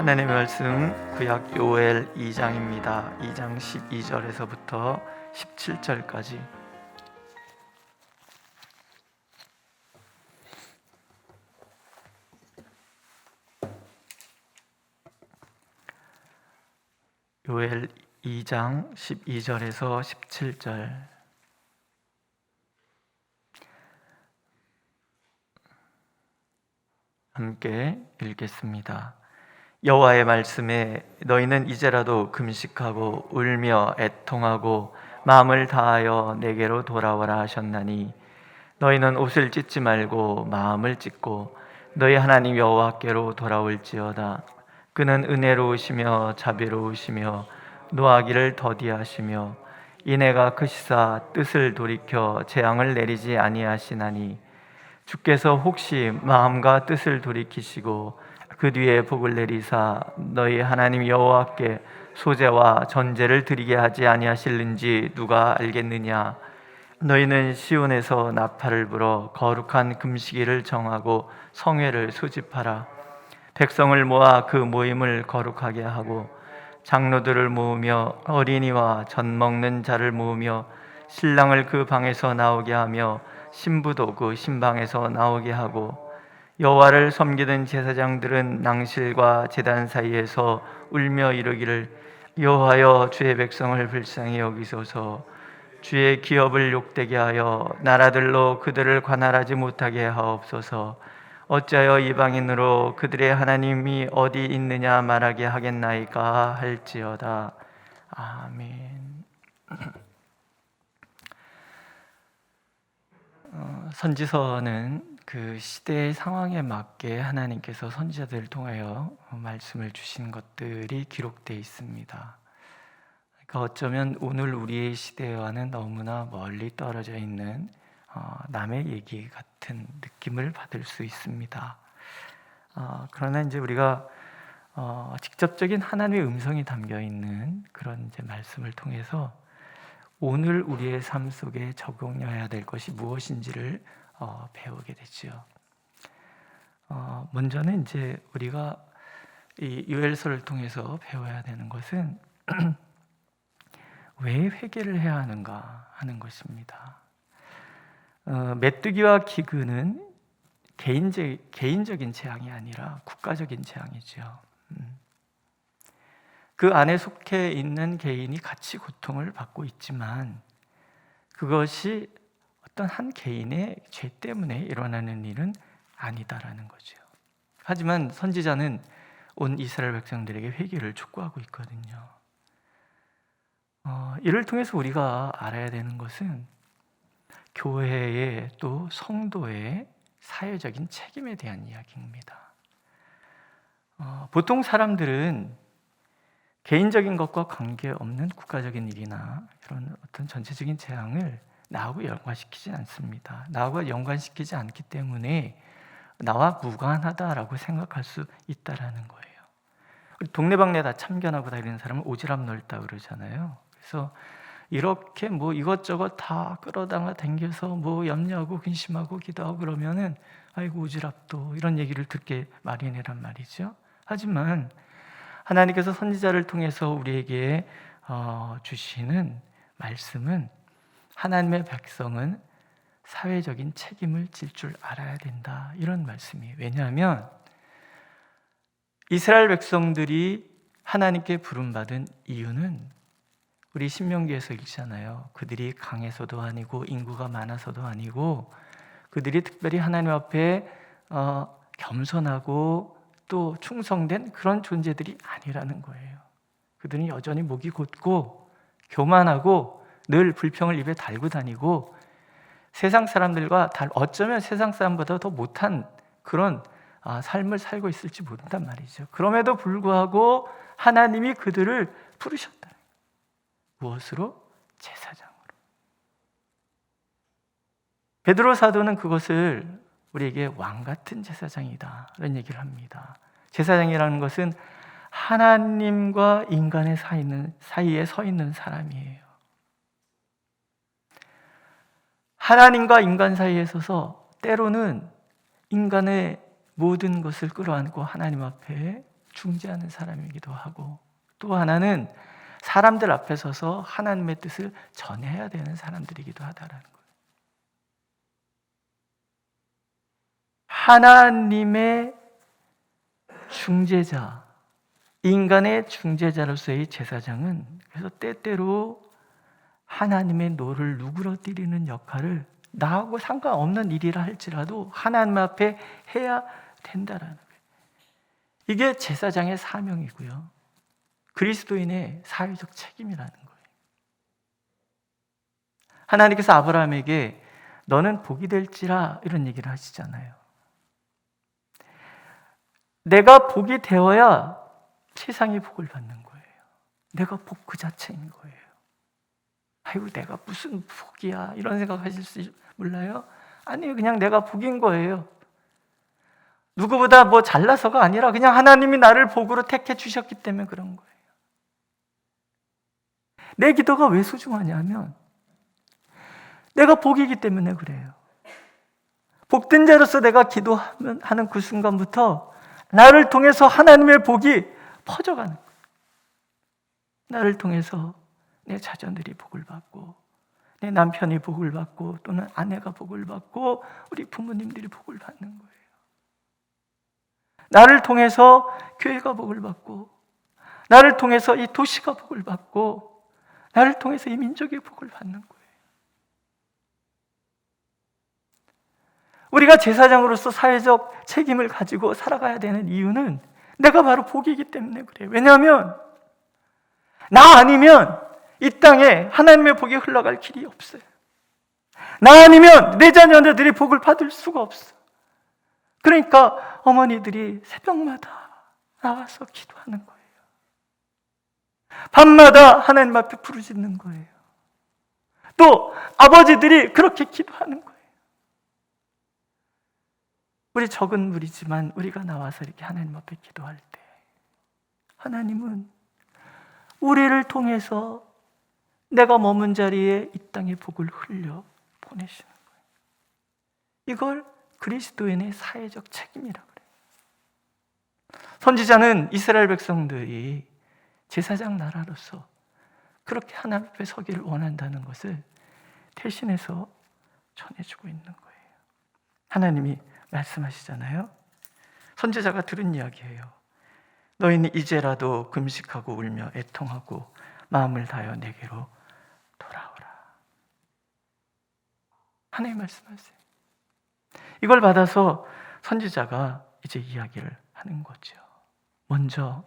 하나님의 말씀 구약 요엘 2장입니다. 2장 12절에서부터 17절까지. 요엘 2장 12절에서 17절. 함께 읽겠습니다. 여호와의 말씀에 너희는 이제라도 금식하고 울며 애통하고 마음을 다하여 내게로 돌아오라 하셨나니 너희는 옷을 찢지 말고 마음을 찢고 너희 하나님 여호와께로 돌아올지어다. 그는 은혜로우시며 자비로우시며 노하기를 더디하시며 이내가 크시사 뜻을 돌이켜 재앙을 내리지 아니하시나니 주께서 혹시 마음과 뜻을 돌이키시고 그 뒤에 복을 내리사 너희 하나님 여호와께 소제와 전제를 드리게 하지 아니하실는지 누가 알겠느냐. 너희는 시온에서 나팔을 불어 거룩한 금식일을 정하고 성회를 소집하라. 백성을 모아 그 모임을 거룩하게 하고 장로들을 모으며 어린이와 젖 먹는 자를 모으며 신랑을 그 방에서 나오게 하며 신부도 그 신방에서 나오게 하고 여호와를 섬기던 제사장들은 낭실과 제단 사이에서 울며 이르기를 여호와여 주의 백성을 불쌍히 여기소서. 주의 기업을 욕되게 하여 나라들로 그들을 관할하지 못하게 하옵소서. 어찌하여 이방인으로 그들의 하나님이 어디 있느냐 말하게 하겠나이까 할지어다. 아멘. 선지서는 그 시대의 상황에 맞게 하나님께서 선지자들을 통하여 말씀을 주신 것들이 기록되어 있습니다. 그러니까 어쩌면 오늘 우리의 시대와는 너무나 멀리 떨어져 있는 남의 얘기 같은 느낌을 받을 수 있습니다. 그러나 이제 우리가 직접적인 하나님의 음성이 담겨 있는 그런 이제 말씀을 통해서 오늘 우리의 삶 속에 적용해야 될 것이 무엇인지를 배우게 되죠. 먼저는 이제 우리가 이 요엘서를 통해서 배워야 되는 것은 왜 회개를 해야 하는가 하는 것입니다. 메뚜기와 기근은 개인적인 재앙이 아니라 국가적인 재앙이죠. 그 안에 속해 있는 개인이 같이 고통을 받고 있지만 그것이 어떤 한 개인의 죄 때문에 일어나는 일은 아니다라는 거죠. 하지만 선지자는 온 이스라엘 백성들에게 회개를 촉구하고 있거든요. 이를 통해서 우리가 알아야 되는 것은 교회의 또 성도의 사회적인 책임에 대한 이야기입니다. 보통 사람들은 개인적인 것과 관계없는 국가적인 일이나 이런 어떤 전체적인 재앙을 나하고 연관시키지 않습니다. 나하고 연관시키지 않기 때문에 나와 무관하다라고 생각할 수 있다라는 거예요. 동네방네 다 참견하고 다니는 사람은 오지랖 넓다 그러잖아요. 그래서 이렇게 뭐 이것저것 다 끌어다가 댕겨서 뭐 염려하고 근심하고 기도하고 그러면은 아이고 오지랖도 이런 얘기를 듣게 마련이란 말이죠. 하지만 하나님께서 선지자를 통해서 우리에게 주시는 말씀은 하나님의 백성은 사회적인 책임을 질 줄 알아야 된다 이런 말씀이에요. 왜냐하면 이스라엘 백성들이 하나님께 부름받은 이유는 우리 신명기에서 읽잖아요. 그들이 강해서도 아니고 인구가 많아서도 아니고 그들이 특별히 하나님 앞에 겸손하고 또 충성된 그런 존재들이 아니라는 거예요. 그들은 여전히 목이 곧고 교만하고 늘 불평을 입에 달고 다니고 세상 사람들과 어쩌면 세상 사람보다 더 못한 그런 삶을 살고 있을지 모른단 말이죠. 그럼에도 불구하고 하나님이 그들을 부르셨다. 무엇으로? 제사장으로. 베드로 사도는 그것을 우리에게 왕 같은 제사장이다 이런 얘기를 합니다. 제사장이라는 것은 하나님과 인간의 사이에 서 있는 사람이에요. 하나님과 인간 사이에 서서 때로는 인간의 모든 것을 끌어안고 하나님 앞에 중재하는 사람이기도 하고, 또 하나는 사람들 앞에 서서 하나님의 뜻을 전해야 되는 사람들이기도 하다라는 거예요. 하나님의 중재자, 인간의 중재자로서의 제사장은 그래서 때때로 하나님의 노를 누그러뜨리는 역할을 나하고 상관없는 일이라 할지라도 하나님 앞에 해야 된다라는 거예요. 이게 제사장의 사명이고요, 그리스도인의 사회적 책임이라는 거예요. 하나님께서 아브라함에게 너는 복이 될지라 이런 얘기를 하시잖아요. 내가 복이 되어야 세상이 복을 받는 거예요. 내가 복 그 자체인 거예요. 아이고 내가 무슨 복이야 이런 생각하실 수 몰라요? 아니요, 그냥 내가 복인 거예요. 누구보다 뭐 잘나서가 아니라 그냥 하나님이 나를 복으로 택해 주셨기 때문에 그런 거예요. 내 기도가 왜 소중하냐면 내가 복이기 때문에 그래요. 복된 자로서 내가 기도하는 그 순간부터 나를 통해서 하나님의 복이 퍼져가는 거예요. 나를 통해서 내 자녀들이 복을 받고, 내 남편이 복을 받고, 또는 아내가 복을 받고, 우리 부모님들이 복을 받는 거예요. 나를 통해서 교회가 복을 받고, 나를 통해서 이 도시가 복을 받고, 나를 통해서 이 민족이 복을 받는 거예요. 우리가 제사장으로서 사회적 책임을 가지고 살아가야 되는 이유는 내가 바로 복이기 때문에 그래요. 왜냐하면 나 아니면 이 땅에 하나님의 복이 흘러갈 길이 없어요. 나 아니면 내 자녀들이 복을 받을 수가 없어. 그러니까 어머니들이 새벽마다 나와서 기도하는 거예요. 밤마다 하나님 앞에 부르짖는 거예요. 또 아버지들이 그렇게 기도하는 거예요. 우리 적은 무리지만 우리가 나와서 이렇게 하나님 앞에 기도할 때 하나님은 우리를 통해서 내가 머문 자리에 이 땅에 복을 흘려 보내시는 거예요. 이걸 그리스도인의 사회적 책임이라고 그래요. 선지자는 이스라엘 백성들이 제사장 나라로서 그렇게 하나님 앞에 서기를 원한다는 것을 대신해서 전해주고 있는 거예요. 하나님이 말씀하시잖아요. 선지자가 들은 이야기예요. 너희는 이제라도 금식하고 울며 애통하고 마음을 다하여 내게로 돌아오라. 하나님 말씀하세요. 이걸 받아서 선지자가 이제 이야기를 하는 거죠. 먼저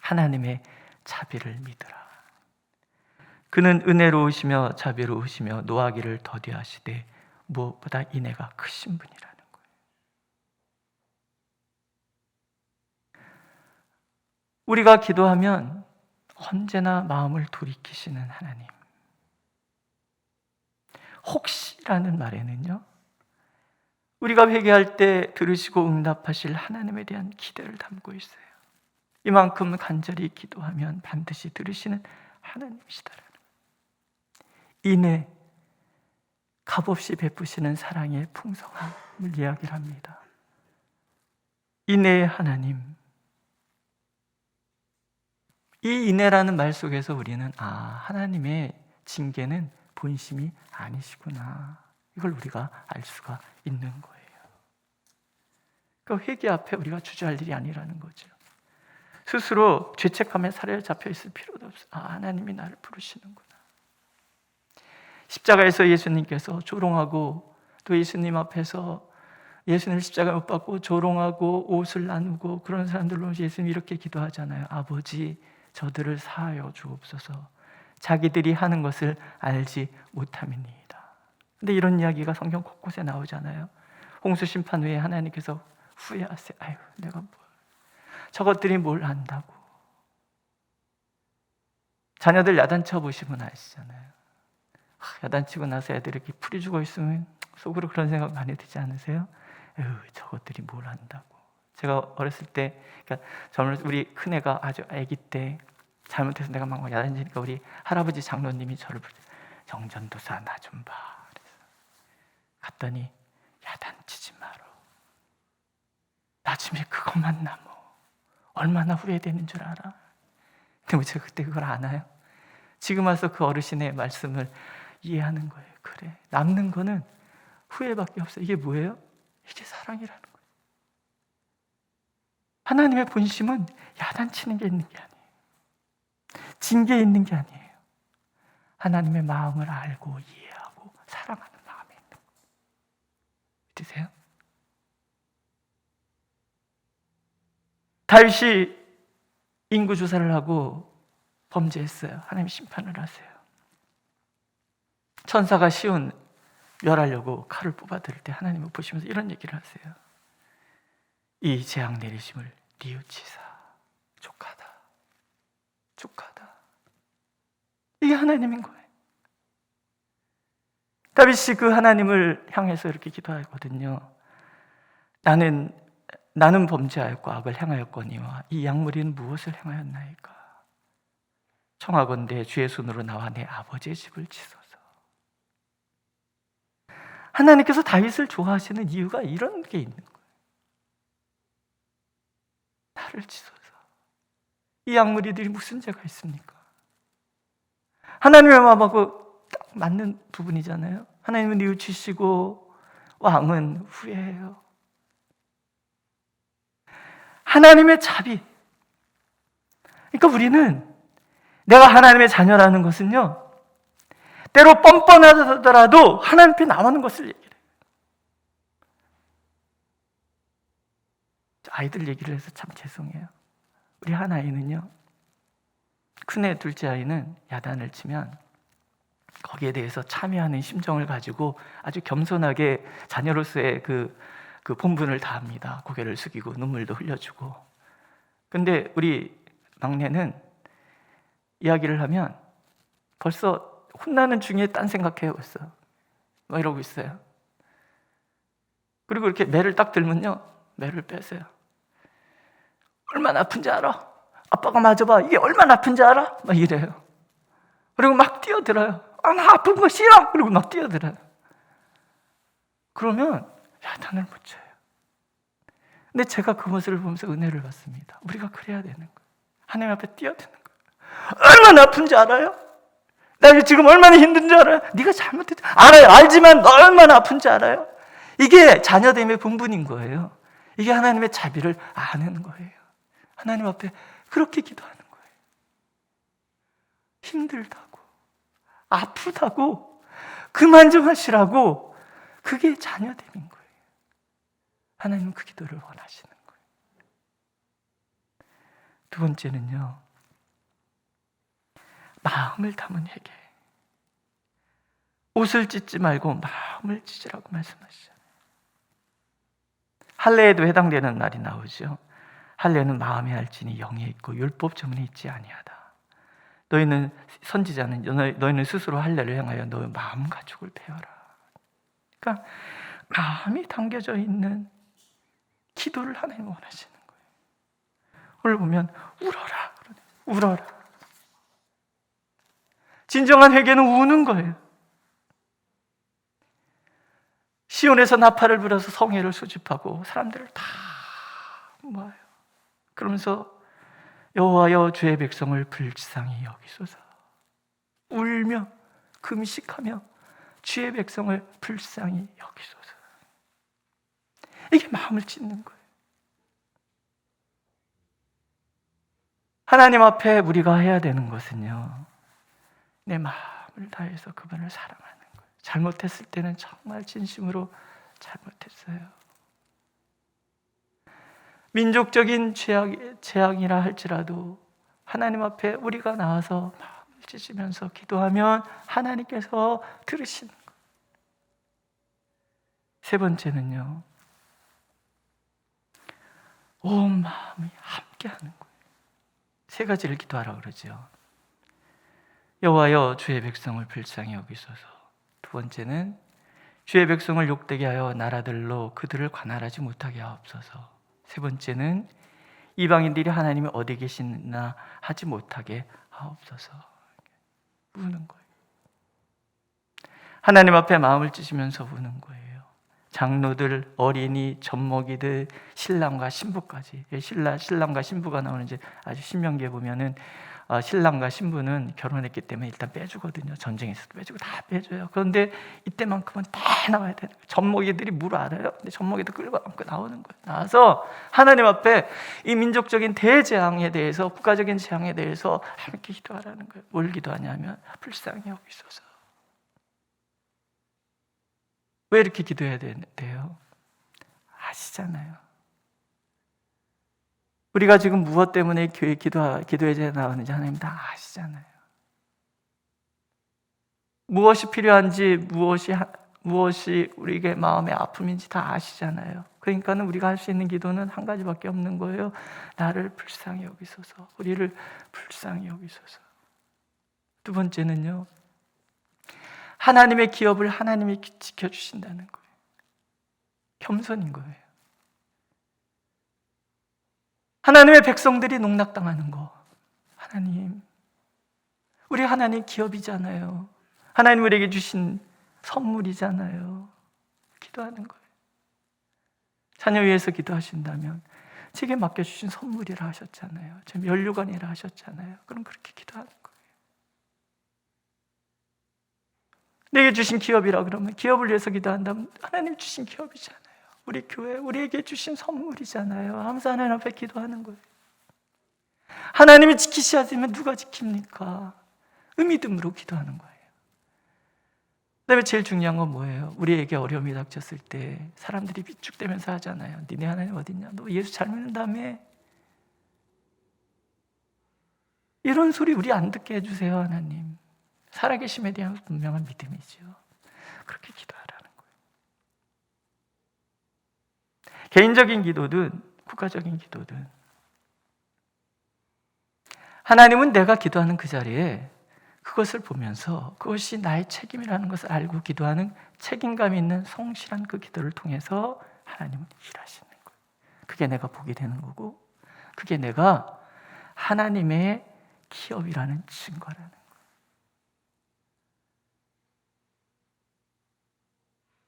하나님의 자비를 믿으라. 그는 은혜로우시며 자비로우시며 노하기를 더디하시되 무엇보다 인애가 크신 분이라는 거예요. 우리가 기도하면 언제나 마음을 돌이키시는 하나님. 혹시라는 말에는요, 우리가 회개할 때 들으시고 응답하실 하나님에 대한 기대를 담고 있어요. 이만큼 간절히 기도하면 반드시 들으시는 하나님이시다라는 거예요. 인애, 값없이 베푸시는 사랑의 풍성함을 이야기를 합니다. 인애의 하나님. 이 인애라는 말 속에서 우리는 하나님의 징계는 본심이 아니시구나, 이걸 우리가 알 수가 있는 거예요. 그러니까 회개 앞에 우리가 주저할 일이 아니라는 거죠. 스스로 죄책감에 사로잡혀 있을 필요도 없어요. 하나님이 나를 부르시는구나. 십자가에서 예수님께서 조롱하고, 또 예수님 앞에서 예수님 십자가 못 박고 조롱하고 옷을 나누고 그런 사람들로 예수님이 이렇게 기도하잖아요. 아버지, 저들을 사하여 주옵소서. 자기들이 하는 것을 알지 못함이니이다. 근데 이런 이야기가 성경 곳곳에 나오잖아요. 홍수 심판 후에 하나님께서 후회하세요. 아유, 내가 저것들이 뭘 안다고. 자녀들 야단쳐 보시면 아시잖아요. 야단치고 나서 애들이 이렇게 풀이 죽어 있으면 속으로 그런 생각 많이 들지 않으세요? 저것들이 뭘 안다고. 제가 어렸을 때, 그러니까 우리 큰애가 아주 아기 때 잘못해서 내가 막 야단치니까 우리 할아버지 장로님이 저를 정전도사 나 좀 봐. 그래서 갔더니 야단치지 마라. 나중에 그것만 남어. 얼마나 후회되는 줄 알아? 근데 제가 그때 그걸 아나요? 지금 와서 그 어르신의 말씀을 이해하는 거예요. 그래, 남는 거는 후회밖에 없어요. 이게 뭐예요? 이게 사랑이라는 거예요. 하나님의 본심은 야단치는 게 있는 게 아니에요. 징계에 있는 게 아니에요. 하나님의 마음을 알고 이해하고 사랑하는 마음에 있는 거예요. 믿으세요? 다윗이 인구조사를 하고 범죄했어요. 하나님 심판을 하세요. 천사가 시온 멸하려고 칼을 뽑아들일 때 하나님을 보시면서 이런 얘기를 하세요. 이 재앙 내리심을 뉘우치사 족하다. 족하다. 이게 하나님인 거예요. 다윗이 그 하나님을 향해서 이렇게 기도하거든요. 나는 범죄하였고 악을 행하였거니와 이 양무리는 무엇을 행하였나이까? 청하건대 주의 손으로 나와 내 아버지의 집을 치소서. 하나님께서 다윗을 좋아하시는 이유가 이런 게 있는 거예요. 나를 치소서. 이 양무리들이 무슨 죄가 있습니까? 하나님의 마음하고 딱 맞는 부분이잖아요. 하나님은 뉘우치시고 왕은 후회해요. 하나님의 자비. 그러니까 우리는 내가 하나님의 자녀라는 것은요, 때로 뻔뻔하더라도 하나님 앞에 나오는 것을 얘기해요. 아이들 얘기를 해서 참 죄송해요. 우리 한 아이는요, 큰애 둘째 아이는 야단을 치면 거기에 대해서 참여하는 심정을 가지고 아주 겸손하게 자녀로서의 그 본분을 다합니다. 고개를 숙이고 눈물도 흘려주고. 근데 우리 막내는 이야기를 하면 벌써 혼나는 중에 딴 생각해요. 벌써 막 이러고 있어요. 그리고 이렇게 매를 딱 들면요, 매를 빼세요. 얼마나 아픈지 알아? 아빠가 맞아봐. 이게 얼마나 아픈지 알아? 막 이래요. 그리고 막 뛰어들어요. 나 아픈 거 싫어. 그리고 막 뛰어들어요. 그러면 야단을 못 쳐요. 근데 제가 그 모습을 보면서 은혜를 받습니다. 우리가 그래야 되는 거예요. 하나님 앞에 뛰어드는 거예요. 얼마나 아픈지 알아요? 나 지금 얼마나 힘든지 알아요? 네가 잘못했지. 알아요. 알지만 얼마나 아픈지 알아요? 이게 자녀됨의 본분인 거예요. 이게 하나님의 자비를 아는 거예요. 하나님 앞에 그렇게 기도하는 거예요. 힘들다고, 아프다고, 그만 좀 하시라고. 그게 자녀됨인 거예요. 하나님은 그 기도를 원하시는 거예요. 두 번째는요, 마음을 담은 회개. 옷을 찢지 말고 마음을 찢으라고 말씀하시잖아요. 할례에도 해당되는 말이 나오죠. 할례는 마음에 할지니 영에 있고 율법 전문에 있지 아니하다. 너희는 선지자는 너희는 스스로 할례를 행하여 너희 마음 가축을 베어라. 그러니까 마음이 담겨져 있는 기도를 하나님 원하시는 거예요. 오늘 보면 울어라, 울어라. 진정한 회개는 우는 거예요. 시온에서 나팔을 불어서 성회를 수집하고 사람들을 다 모아요. 그러면서 여호와여 주의 백성을 불쌍히 여기소서. 울며 금식하며 주의 백성을 불쌍히 여기소서. 이게 마음을 찢는 거예요. 하나님 앞에 우리가 해야 되는 것은요, 내 마음을 다해서 그분을 사랑하는 거예요. 잘못했을 때는 정말 진심으로 잘못했어요. 민족적인 죄악이라 할지라도 하나님 앞에 우리가 나와서 마음을 찢으면서 기도하면 하나님께서 들으시는 거예요. 세 번째는요, 온 마음이 함께하는 거예요. 세 가지를 기도하라 그러죠. 여호와여 주의 백성을 불쌍히 여기소서. 두 번째는 주의 백성을 욕되게 하여 나라들로 그들을 관할하지 못하게 하옵소서. 세 번째는 이방인들이 하나님이 어디 계시나 하지 못하게 하옵소서. 우는 거예요. 하나님 앞에 마음을 찢으면서 우는 거예요. 장로들, 어린이, 젖먹이들, 신랑과 신부까지. 신랑과 신부가 나오는 이제 아주 신명기에 보면은 신랑과 신부는 결혼했기 때문에 일단 빼주거든요. 전쟁에서도 빼주고 다 빼줘요. 그런데 이때만큼은 다 나와야 되는 거예요. 젖먹이들이 뭘 알아요? 근데 젖먹이들 끌고 안고 나오는 거예요. 나와서 하나님 앞에 이 민족적인 대재앙에 대해서, 국가적인 재앙에 대해서 함께 기도하라는 거예요. 뭘 기도하냐면 불쌍히 여기소서. 왜 이렇게 기도해야 되는데요? 아시잖아요. 우리가 지금 무엇 때문에 교회 기도의 제에 나오는지 하나님 다 아시잖아요. 무엇이 필요한지, 무엇이 우리에게 마음의 아픔인지 다 아시잖아요. 그러니까는 우리가 할 수 있는 기도는 한 가지밖에 없는 거예요. 나를 불쌍히 여기소서. 우리를 불쌍히 여기소서. 두 번째는요, 하나님의 기업을 하나님이 지켜주신다는 거예요. 겸손인 거예요. 하나님의 백성들이 농락당하는 거, 하나님, 우리 하나님 기업이잖아요. 하나님 우리에게 주신 선물이잖아요. 기도하는 거예요. 자녀 위해서 기도하신다면 제게 맡겨주신 선물이라 하셨잖아요. 지금 연료관이라 하셨잖아요. 그럼 그렇게 기도하는 거예요. 내게 주신 기업이라 그러면 기업을 위해서 기도한다면 하나님 주신 기업이잖아요. 우리 교회, 우리에게 주신 선물이잖아요. 하면서 하나님 앞에 기도하는 거예요. 하나님이 지키셔야 되면 누가 지킵니까? 믿음으로 기도하는 거예요. 그다음에 제일 중요한 건 뭐예요? 우리에게 어려움이 닥쳤을 때 사람들이 비축되면서 하잖아요. 니네 하나님 어딨냐? 너 예수 잘 믿는다며? 이런 소리 우리 안 듣게 해주세요, 하나님. 살아계심에 대한 분명한 믿음이죠. 그렇게 기도하라는 거예요. 개인적인 기도든 국가적인 기도든 하나님은 내가 기도하는 그 자리에 그것을 보면서 그것이 나의 책임이라는 것을 알고 기도하는 책임감 있는 성실한 그 기도를 통해서 하나님은 일하시는 거예요. 그게 내가 보게 되는 거고, 그게 내가 하나님의 기업이라는 증거라는 거예요.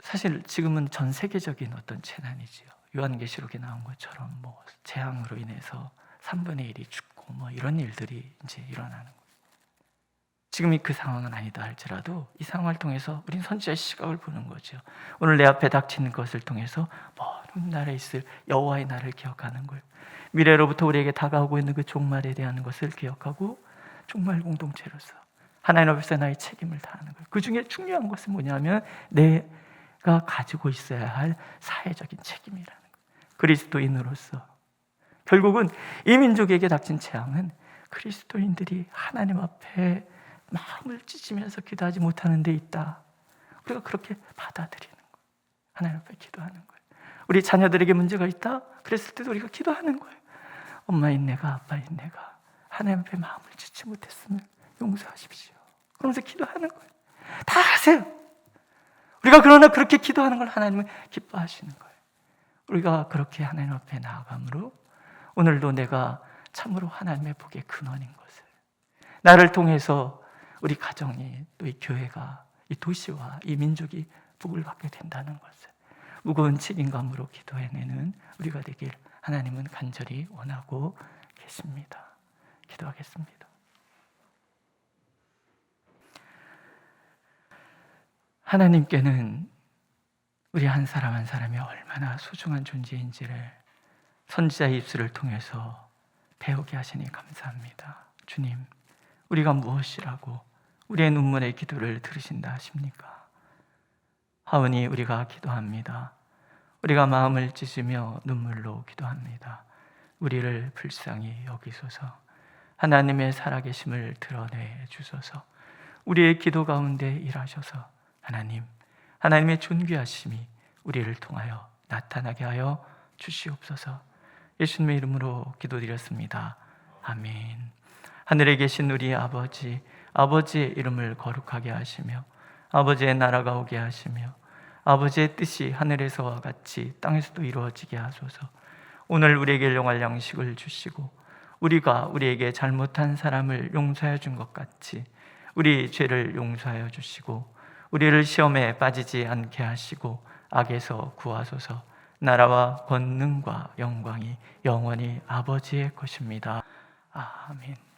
사실 지금은 전 세계적인 어떤 재난이지요. 요한계시록에 나온 것처럼 뭐 재앙으로 인해서 3분의 1이 죽고 뭐 이런 일들이 이제 일어나는 거예요. 지금이 그 상황은 아니다 할지라도 이 상황을 통해서 우린 선지자의 시각을 보는 거죠. 오늘 내 앞에 닥치는 것을 통해서 먼 나라에 있을 여호와의 날을 기억하는 거예요. 미래로부터 우리에게 다가오고 있는 그 종말에 대한 것을 기억하고 종말 공동체로서 하나님 앞에서 나의 책임을 다하는 거예요. 그 중에 중요한 것은 뭐냐면 내가 가지고 있어야 할 사회적인 책임이라는 거예요. 그리스도인으로서 결국은 이 민족에게 닥친 재앙은 그리스도인들이 하나님 앞에 마음을 찢으면서 기도하지 못하는 데 있다. 우리가 그렇게 받아들이는 거예요. 하나님 앞에 기도하는 거예요. 우리 자녀들에게 문제가 있다? 그랬을 때도 우리가 기도하는 거예요. 엄마인 내가, 아빠인 내가 하나님 앞에 마음을 찢지 못했으면 용서하십시오. 그러면서 기도하는 거예요. 다 하세요. 우리가 그러나 그렇게 기도하는 걸 하나님은 기뻐하시는 거예요. 우리가 그렇게 하나님 앞에 나아감으로 오늘도 내가 참으로 하나님의 복의 근원인 것을, 나를 통해서 우리 가정이, 또 이 교회가, 이 도시와 이 민족이 복을 받게 된다는 것을 무거운 책임감으로 기도해내는 우리가 되길 하나님은 간절히 원하고 계십니다. 기도하겠습니다. 하나님께는 우리 한 사람 한 사람이 얼마나 소중한 존재인지를 선지자의 입술을 통해서 배우게 하시니 감사합니다. 주님, 우리가 무엇이라고 우리의 눈물의 기도를 들으신다 하십니까? 하오니 우리가 기도합니다. 우리가 마음을 찢으며 눈물로 기도합니다. 우리를 불쌍히 여기소서. 하나님의 살아계심을 드러내 주소서. 우리의 기도 가운데 일하셔서 하나님의 존귀하심이 우리를 통하여 나타나게 하여 주시옵소서. 예수님의 이름으로 기도드렸습니다. 아멘. 하늘에 계신 우리 아버지의 이름을 거룩하게 하시며 아버지의 나라가 오게 하시며 아버지의 뜻이 하늘에서와 같이 땅에서도 이루어지게 하소서. 오늘 우리에게 일용할 양식을 주시고 우리가 우리에게 잘못한 사람을 용서해 준 것 같이 우리 죄를 용서하여 주시고 우리를 시험에 빠지지 않게 하시고 악에서 구하소서. 나라와 권능과 영광이 영원히 아버지의 것입니다. 아멘.